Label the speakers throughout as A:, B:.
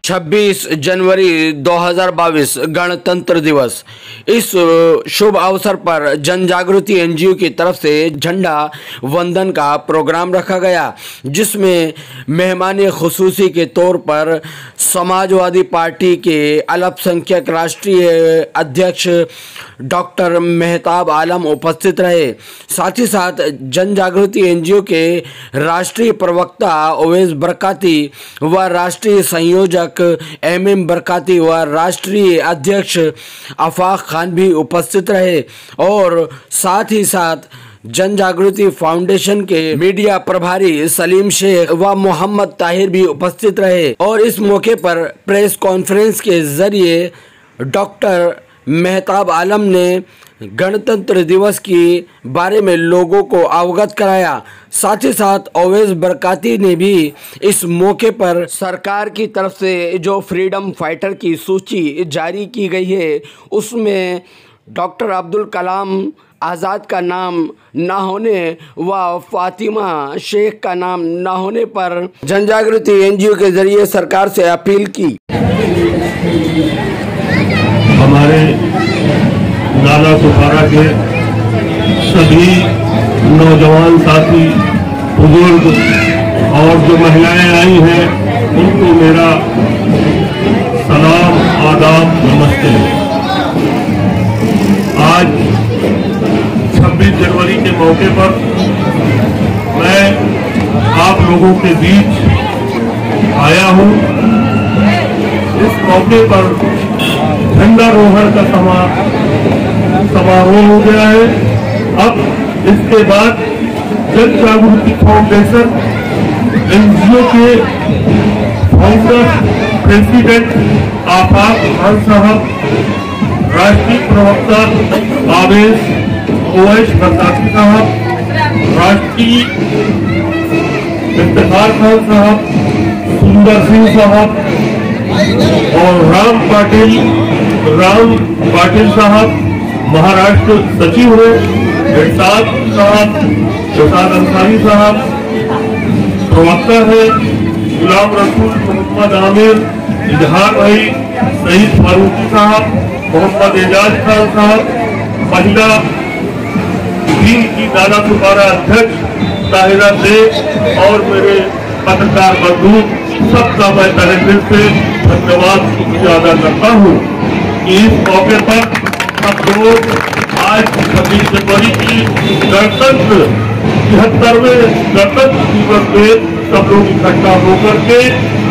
A: 26 जनवरी 2022 गणतंत्र दिवस। इस शुभ अवसर पर जन जागृति एनजीओ की तरफ से झंडा वंदन का प्रोग्राम रखा गया, जिसमें मेहमान खुसूसी के तौर पर समाजवादी पार्टी के अल्पसंख्यक राष्ट्रीय अध्यक्ष डॉक्टर मेहताब आलम उपस्थित रहे। साथ ही साथ जन जागृति एनजीओ के राष्ट्रीय प्रवक्ता ओवैस बरकाती व राष्ट्रीय संयोजक एमएम बरकाती व राष्ट्रीय अध्यक्ष आफाक खान भी उपस्थित रहे और साथ ही साथ जन जागृति फाउंडेशन के मीडिया प्रभारी सलीम शेख व मोहम्मद ताहिर भी उपस्थित रहे और इस मौके पर प्रेस कॉन्फ्रेंस के जरिए डॉक्टर मेहताब आलम ने गणतंत्र दिवस के बारे में लोगों को अवगत कराया। साथ ही साथ ओवैस बरकाती ने भी इस मौके पर सरकार की तरफ से जो फ्रीडम फाइटर की सूची जारी की गई है, उसमें डॉक्टर अब्दुल कलाम आज़ाद का नाम ना होने व फातिमा शेख का नाम ना होने पर जन जागृति एनजीओ के जरिए सरकार से अपील की।
B: हमारे नाला सुखारा के सभी नौजवान साथी, बुजुर्ग और जो महिलाएं आई हैं, उनको मेरा सलाम, आदाब, नमस्ते। आज 26 जनवरी के मौके पर मैं आप लोगों के बीच आया हूं। इस मौके पर झंडारोहण का समारोह हो गया है। अब इसके बाद जन जागृति फाउंडेशन एनजीओ के फाउंडर प्रेसिडेंट आफाक खान साहब, राष्ट्रीय प्रवक्ता ओवैस बरकाती साहब, राष्ट्रीय इफ्तिखार खान साहब, सुंदर सिंह साहब और राम पाटिल साहब महाराष्ट्र सचिव है, इरशाद साहब, इरशाद अंसारी साहब प्रवक्ता है, गुलाम रसूल, मोहम्मद आमिर, इजहार भाई, सईद फारूकी साहब, मोहम्मद एजाज खान साहब, महिला टीम की नाला सुखारा अध्यक्ष ताहिरा शेख और मेरे पत्रकार बंधु, सबका मैं तहे दिल से धन्यवाद अदा करता हूँ कि इस मौके पर हम लोग आज 26 जनवरी की गणतंत्र 73वें गणतंत्र दिवस में सब लोग इकट्ठा होकर के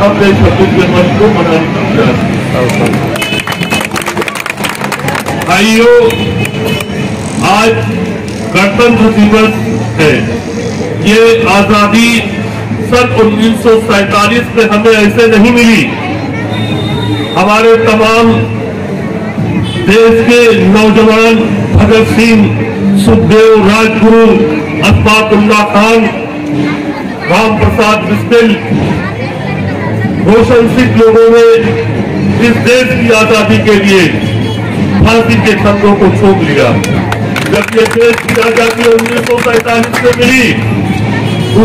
B: हमने 26 जनवरी को मनाने का। भाइयों, आज गणतंत्र दिवस है। ये आजादी सन 1947 में हमें ऐसे नहीं मिली। हमारे तमाम देश के नौजवान भगत सिंह, सुखदेव, राजगुरु, अशफाकुल्लाह खान, राम प्रसाद बिस्मिल, रोशन सिंह लोगों ने इस देश की आजादी के लिए फांसी के फंदों को छोड़ लिया। जब ये देश की आजादी 1947 में मिली,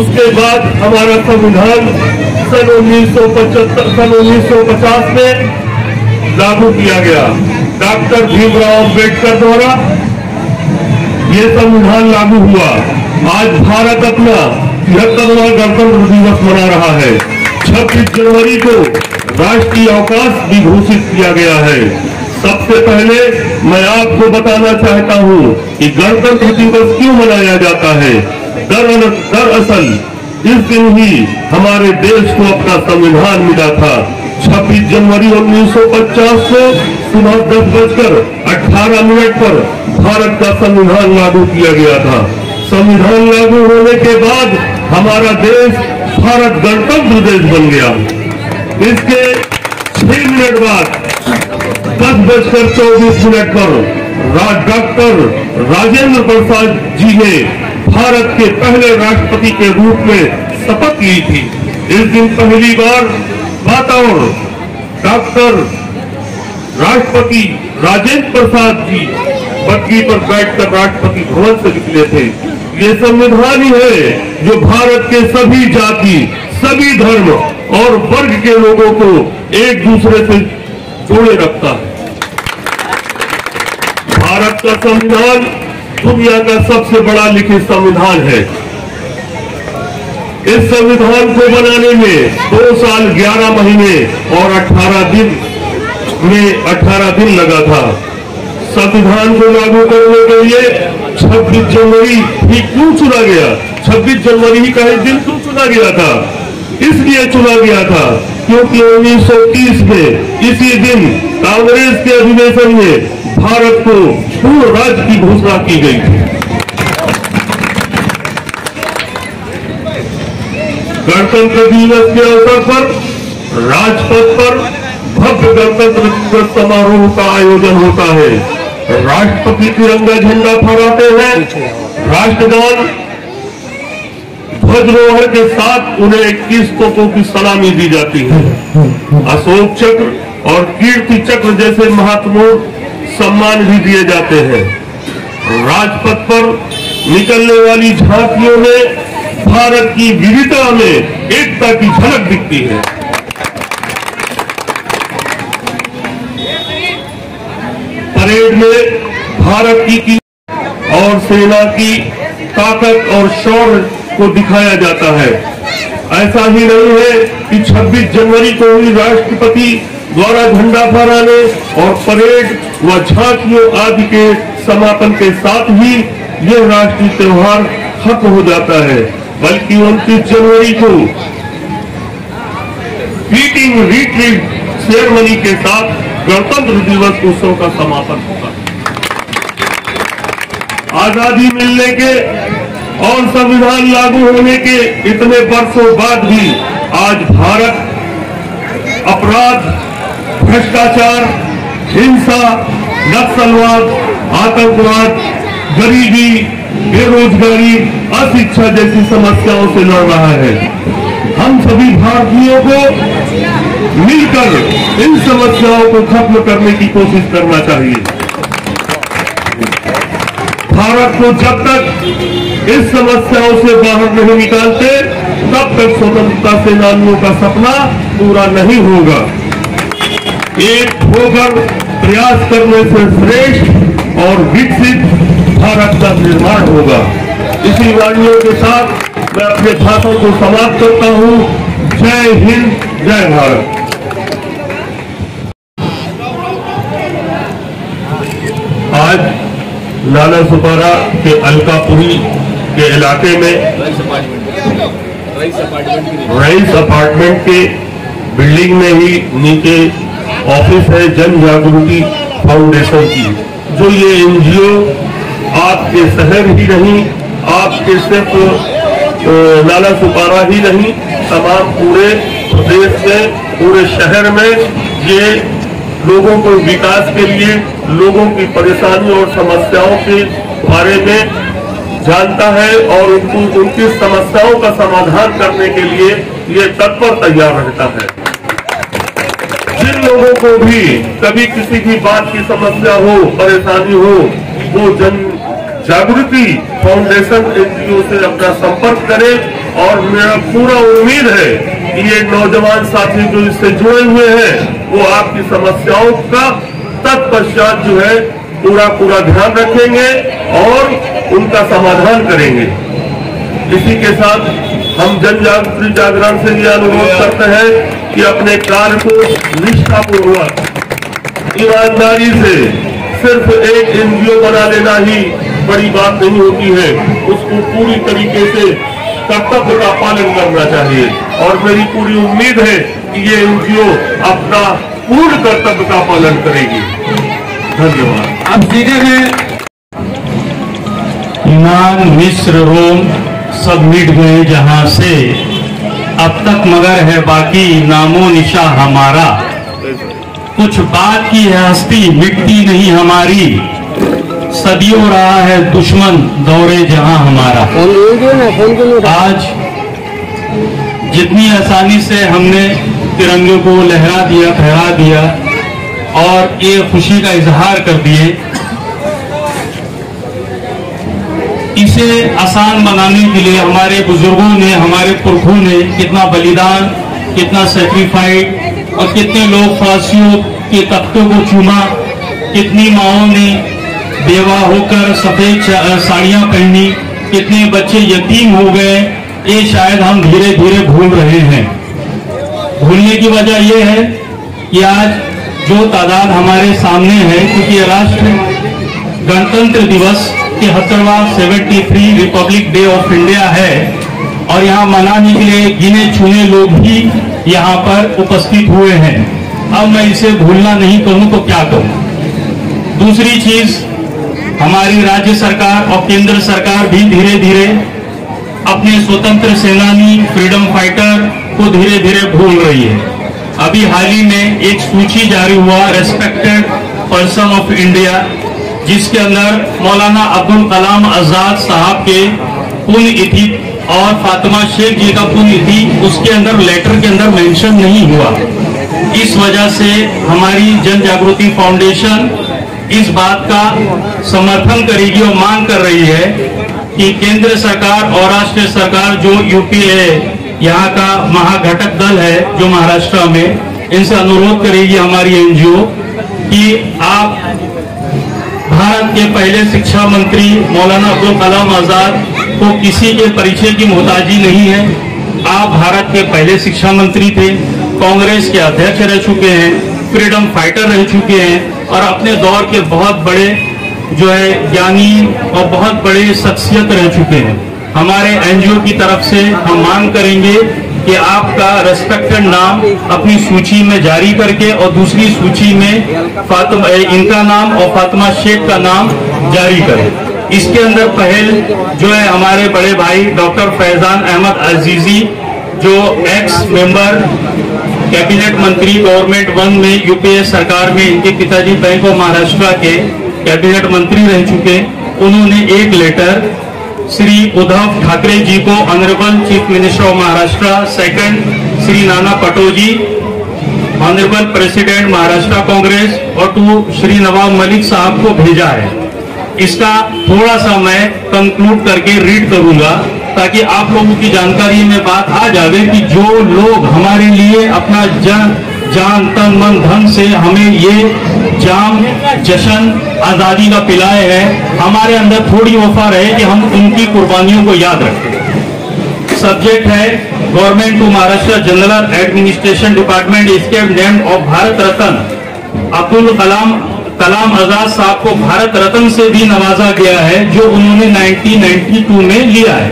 B: उसके बाद हमारा संविधान सन 1950 में लागू किया गया। डॉक्टर भीमराव अम्बेडकर द्वारा ये संविधान लागू हुआ। आज भारत अपना 73वां गणतंत्र दिवस मना रहा है। 26 जनवरी को राष्ट्रीय अवकाश भी घोषित किया गया है। सबसे पहले मैं आपको बताना चाहता हूं कि गणतंत्र दिवस क्यों मनाया जाता है। दरअसल इस दिन ही हमारे देश को अपना संविधान मिला था। 26 जनवरी 1950 को सुबह 10:18 पर भारत का संविधान लागू किया गया था। संविधान लागू होने के बाद हमारा देश भारत गणतंत्र देश बन गया। इसके 6 मिनट बाद 10:24 पर डॉक्टर राजेंद्र प्रसाद जी ने भारत के पहले राष्ट्रपति के रूप में शपथ ली थी। इस दिन पहली बार वातावरण डॉक्टर राष्ट्रपति राजेंद्र प्रसाद जी बग्घी पर बैठकर राष्ट्रपति भवन से निकले थे। ये संविधान ही है जो भारत के सभी जाति, सभी धर्म और वर्ग के लोगों को एक दूसरे से जोड़े रखता है। भारत का संविधान दुनिया का सबसे बड़ा लिखित संविधान है। इस संविधान को बनाने में 2 साल 11 महीने और 18 दिन लगा था। संविधान को लागू करने के लिए 26 जनवरी ही क्यों चुना गया? 26 जनवरी ही का दिन क्यों चुना गया था? इसलिए चुना गया था क्योंकि 1930 में इसी दिन कांग्रेस के अधिवेशन में भारत को पूर्ण राज्य की घोषणा की गई थी। गणतंत्र दिवस के अवसर पर राजपथ पर भव्य गणतंत्र दिवस समारोह का आयोजन होता है। राष्ट्रपति तिरंगा झंडा फहराते हैं। राष्ट्रगान ध्वजारोहण के साथ उन्हें 21 तोपों की सलामी दी जाती है। अशोक चक्र और कीर्ति चक्र जैसे महत्वपूर्ण सम्मान भी दिए जाते हैं। राजपथ पर निकलने वाली झांकियों में भारत की विविधता में एकता की झलक दिखती है। परेड में भारत की और सेना की ताकत और शौर्य को दिखाया जाता है। ऐसा ही नहीं है कि 26 जनवरी को ही राष्ट्रपति द्वारा झंडा फहराने और परेड व झांकियों आदि के समापन के साथ ही यह राष्ट्रीय त्योहार खत्म हो जाता है, बल्कि 29 जनवरी को मीटिंग रिट्रीट सेरेमनी के साथ गणतंत्र दिवस उत्सव का समापन होता है। आजादी मिलने के और संविधान लागू होने के इतने वर्षों बाद भी आज भारत अपराध, भ्रष्टाचार, हिंसा, नक्सलवाद, आतंकवाद, गरीबी, बेरोजगारी, अशिक्षा जैसी समस्याओं से लड़ रहा है। हम सभी भारतीयों को मिलकर इन समस्याओं को खत्म करने की कोशिश करना चाहिए। भारत को जब तक इस समस्याओं से बाहर नहीं निकालते, तब तक स्वतंत्रता सेनानियों का सपना पूरा नहीं होगा। एक होकर प्रयास करने से श्रेष्ठ और विकसित भारत का निर्माण होगा। इसी वाणियों के साथ मैं अपने भाषण को समाप्त करता हूँ। जय हिंद, जय भारत। आज नाला सुपारा के अलकापुरी के इलाके में रईस अपार्टमेंट के बिल्डिंग में ही नीचे ऑफिस है जन जागृति फाउंडेशन की। जो ये एनजीओ आपके शहर ही नहीं, आपके सिर्फ नाला सुपारा ही नहीं, तमाम पूरे प्रदेश में, पूरे शहर में ये लोगों को विकास के लिए, लोगों की परेशानियों और समस्याओं के बारे में जानता है और उनकी समस्याओं का समाधान करने के लिए ये तत्पर तैयार रहता है। जिन लोगों को भी कभी किसी भी बात की समस्या हो, परेशानी हो, वो जन जागृति फाउंडेशन एनजीओ से अपना संपर्क करें। और मेरा पूरा उम्मीद है कि ये नौजवान साथी जो इससे जुड़े हुए हैं वो आपकी समस्याओं का तत्पश्चात जो है पूरा ध्यान रखेंगे और उनका समाधान करेंगे। इसी के साथ हम जन जागृति जागरण से ये अनुरोध करते हैं कि अपने कार्य को निष्ठापूर्वक, ईमानदारी से, सिर्फ एक एनजीओ बना लेना ही बड़ी बात नहीं होती है, उसको पूरी तरीके से कर्तव्य का पालन करना चाहिए। और मेरी पूरी उम्मीद है कि ये एनजीओ अपना पूर्ण कर्तव्य का पालन करेगी। धन्यवाद।
C: अब सीधे में ईमान, मिस्र, रोम सब मिट गए जहां से, अब तक मगर है बाकी नामो निशा हमारा। कुछ बात की है हस्ती, मिटती नहीं हमारी, सदियों रहा है दुश्मन दौरे जहां हमारा। आज जितनी आसानी से हमने तिरंगे को लहरा दिया, फहरा दिया और ये खुशी का इजहार कर दिए, इसे आसान बनाने के लिए हमारे बुजुर्गों ने, हमारे पुरखों ने कितना बलिदान, कितना सेक्रीफाइड और कितने लोग फांसियों के तख्तों को चूमा, कितनी माओं ने बेवा होकर सफेद साड़ियां पहनी, कितने बच्चे यतीम हो गए, ये शायद हम धीरे धीरे भूल रहे हैं। भूलने की वजह यह है कि आज जो तादाद हमारे सामने है, क्योंकि राष्ट्र गणतंत्र दिवस 73 रिपब्लिक डे ऑफ इंडिया है और यहाँ मनाने के लिए गिने चुने लोग भी यहाँ पर उपस्थित हुए हैं। अब मैं इसे भूलना नहीं कहूँ तो क्या कहूँ। दूसरी चीज, हमारी राज्य सरकार और केंद्र सरकार भी धीरे धीरे अपने स्वतंत्र सेनानी, फ्रीडम फाइटर को धीरे धीरे भूल रही है। अभी हाल ही में एक सूची जारी हुआ, रेस्पेक्टेड पर्सन ऑफ इंडिया, जिसके अंदर मौलाना अब्दुल कलाम आजाद साहब के पुण्यतिथि और फातिमा शेख जी का पुण्यतिथि उसके अंदर लेटर के अंदर मेंशन नहीं हुआ। इस वजह से हमारी जन जागृति फाउंडेशन इस बात का समर्थन करेगी और मांग कर रही है कि केंद्र सरकार और राष्ट्रीय सरकार, जो यूपीए यहाँ का महाघटक दल है जो महाराष्ट्र में, इनसे अनुरोध करेगी हमारी एनजीओ कि आप भारत के पहले शिक्षा मंत्री मौलाना अब्दुल कलाम आजाद को किसी के परिचय की मोहताजी नहीं है। आप भारत के पहले शिक्षा मंत्री थे, कांग्रेस के अध्यक्ष रह चुके हैं, फ्रीडम फाइटर रह चुके हैं और अपने दौर के बहुत बड़े जो है ज्ञानी और बहुत बड़े शख्सियत रह चुके हैं। हमारे एनजीओ की तरफ से हम मांग करेंगे कि आपका रेस्पेक्टेड नाम अपनी सूची में जारी करके और दूसरी सूची में इनका नाम और फातिमा शेख का नाम जारी करें। इसके अंदर पहल जो है हमारे बड़े भाई डॉक्टर फैजान अहमद अजीजी, जो एक्स मेंबर कैबिनेट मंत्री गवर्नमेंट 1 में यूपीए सरकार में, इनके पिताजी बैंक ऑफ महाराष्ट्र के कैबिनेट मंत्री रह चुके, उन्होंने एक लेटर श्री उद्धव ठाकरे जी को, honourable chief minister of Maharashtra, second Shri Nana पटोजी, honourable president Maharashtra Congress, और टू श्री नवाब मलिक साहब को भेजा है। इसका थोड़ा सा मैं कंक्लूड करके रीड करूंगा ताकि आप लोगों की जानकारी में बात आ जावे कि जो लोग हमारे लिए अपना जान तन मन धन से हमें ये जाम जश्न आजादी का पिलाए हैं, हमारे अंदर थोड़ी वफा रहे कि हम उनकी कुर्बानियों को याद रखें। सब्जेक्ट है government to Maharashtra general administration department इसके नेम ऑफ भारत रत्न अब्दुल कलाम आजाद साहब को भारत रत्न से भी नवाजा गया है, जो उन्होंने 1992 में लिया है।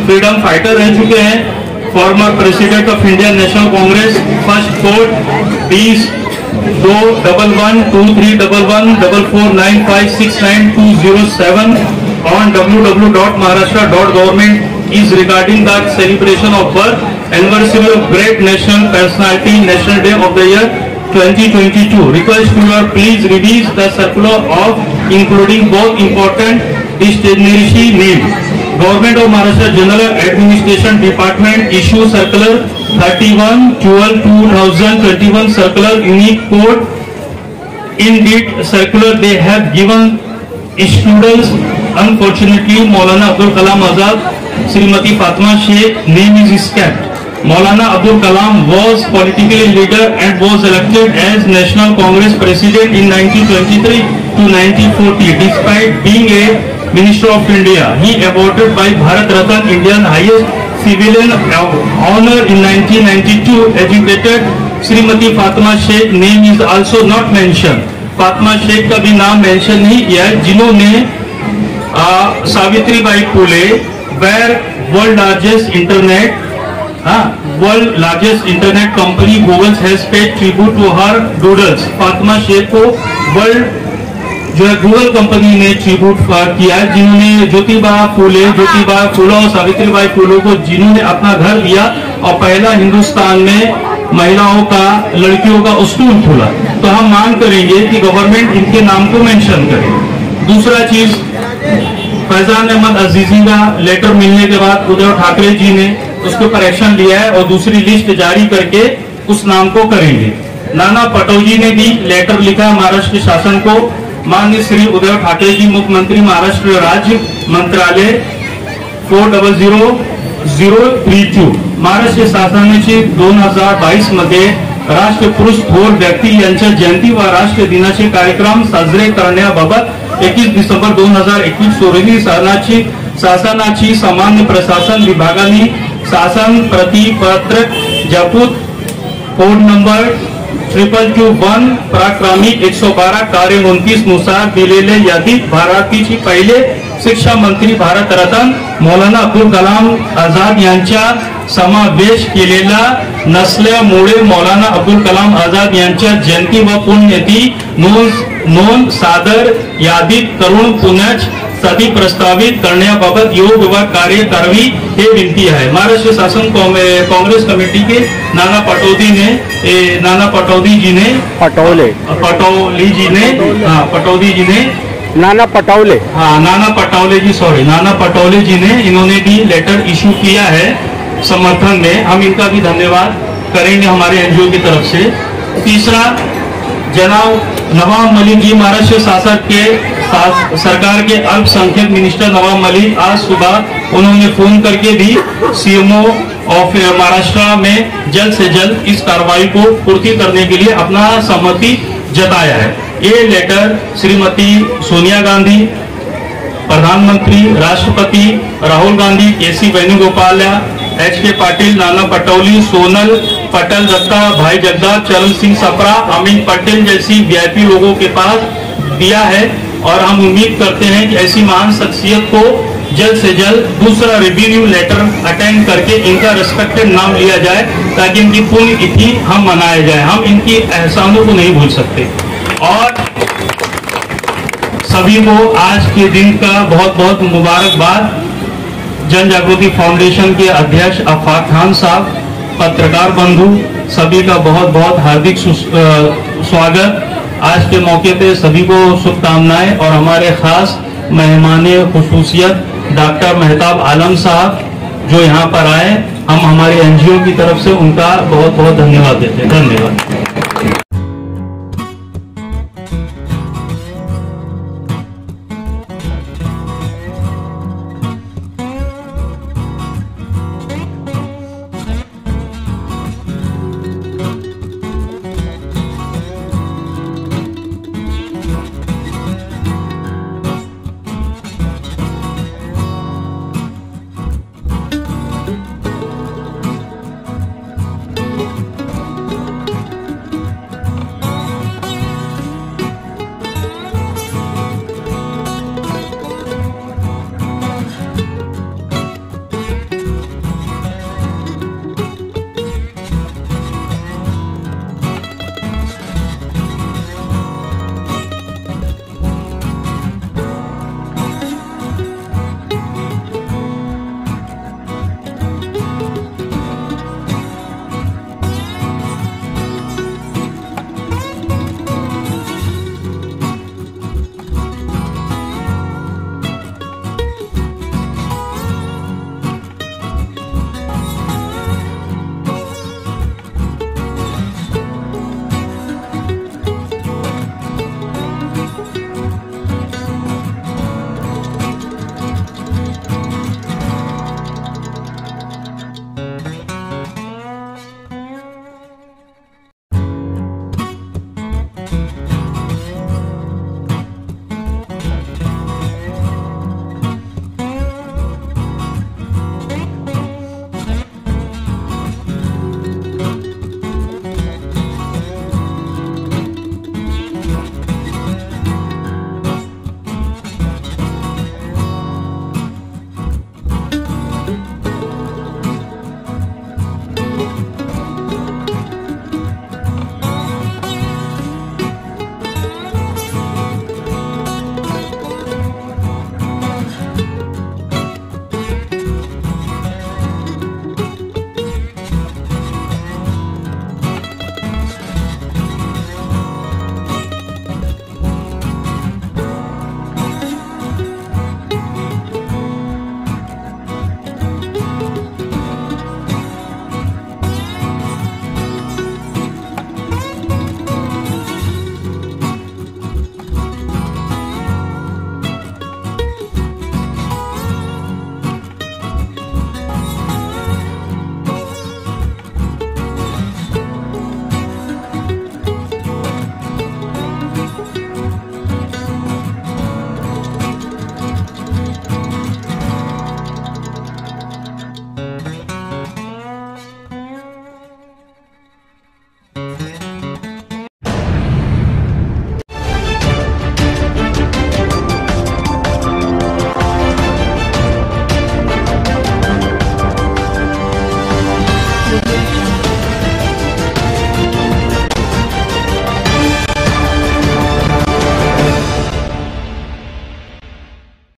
C: फ्रीडम फाइटर रह चुके हैं, former president of Indian national Congress, first court 20 on www.maharashtra.government is regarding the celebration of birth anniversary of great national personality, National Day of the year 2022. Request to your please release the circular of including both important distinguished names. Government of Maharashtra General Administration Department issue circular 31/12/2021 circular unique code. In that circular they have given students, unfortunately Maulana Abdul Kalam Azad, Srimati Fatima Sheikh name is escaped. Maulana Abdul Kalam was political leader and was elected as National Congress President in 1923 to 1940. Despite being a Minister of India, he awarded by Bharat Ratna, Indian highest civilian honor in 1992. Educated Srimati Fatima Sheikh name is also not mentioned. Fatima Shaikh का भी नाम mention नहीं किया है, जिन्होंने Savitribai Phule where world largest internet company Google has paid tribute to her doodles. Fatima Shaikh को world जो है गूगल कंपनी ने ट्रिब्यूट किया है, जिन्होंने ज्योतिबा फुले और सावित्रीबाई फुले को जिन्होंने अपना घर दिया और पहला हिंदुस्तान में महिलाओं का, लड़कियों का स्कूल खोला। तो हम मांग करेंगे कि गवर्नमेंट इनके नाम को मेंशन करे। दूसरा चीज, फैजान अहमद अजीजी का लेटर मिलने के बाद उद्धव ठाकरे जी ने उसके ऊपर एक्शन लिया है और दूसरी लिस्ट जारी करके उस नाम को करेंगे। नाना पटोजी ने भी लेटर लिखा महाराष्ट्र शासन को माननीय श्री उद्धव ठाकरे जी मुख्यमंत्री महाराष्ट्र राज्य मंत्रालय 400032 महाराष्ट्र शासनाने 2022 मध्ये राष्ट्रीय पुरुष थोर व्यक्ती यांच्या जयंती व राष्ट्रीय दिनाचे कार्यक्रम साजरे करण्याबाबत 21 डिसेंबर 2021 रोजी शासनाची सामान्य प्रशासन विभागाने शासन प्रतिपत्रक जपूत कोड नंबर 2221 प्रक्रमी 112 कार्य 29 नुसार दिलेल्या यादीत भारताची पहिले शिक्षा मंत्री भारतरत्न मौलाना अब्दुल कलाम आझाद यांचा समावेश केलेला नसल्यामुळे मौलाना अब्दुल कलाम आझाद यांच्या जयंती व पुण्यतिथी नोंद सादर यादीत करून पुनः सदी प्रस्तावित करण्याबाबत योग्य कार्य करावी हे विनंती है। महाराष्ट्र शासन कांग्रेस कमेटी के नाना पटौदी जी ने नाना पटौले जी ने इन्होंने भी लेटर इशू किया है समर्थन में। हम इनका भी धन्यवाद करेंगे हमारे एनजीओ की तरफ से। तीसरा, जनाब नवाब मलिक जी महाराष्ट्र सरकार के अल्पसंख्यक मिनिस्टर नवाब मलिक आज सुबह उन्होंने फोन करके भी सीएमओ ऑफ महाराष्ट्र में जल्द से जल्द इस कार्रवाई को पूर्ति करने के लिए अपना सहमति जताया है। ये लेटर श्रीमती सोनिया गांधी, प्रधानमंत्री राष्ट्रपति राहुल गांधी, केसी वेणुगोपाल, एच.के. पाटिल, नाना पटौली, सोनल पटेल दत्ता, भाई जगदाप, चरण सिंह सप्रा, अमित पटेल जैसी वीआईपी लोगों के पास दिया है और हम उम्मीद करते हैं कि ऐसी महान शख्सियत को जल्द से जल्द दूसरा रिव्यू लेटर अटेंड करके इनका रेस्पेक्टेड नाम लिया जाए ताकि इनकी पुण्यतिथि हम मनाया जाए। हम इनकी एहसानों को नहीं भूल सकते। और सभी को आज के दिन का बहुत बहुत मुबारकबाद। जन जागृति फाउंडेशन के अध्यक्ष अफाक खान साहब, पत्रकार बंधु, सभी का बहुत बहुत हार्दिक स्वागत। आज के मौके पे सभी को शुभकामनाएं और हमारे खास मेहमान खुसूसियत डॉक्टर मेहताब आलम साहब जो यहाँ पर आए, हम हमारे एनजीओ की तरफ से उनका बहुत बहुत धन्यवाद देते हैं। धन्यवाद।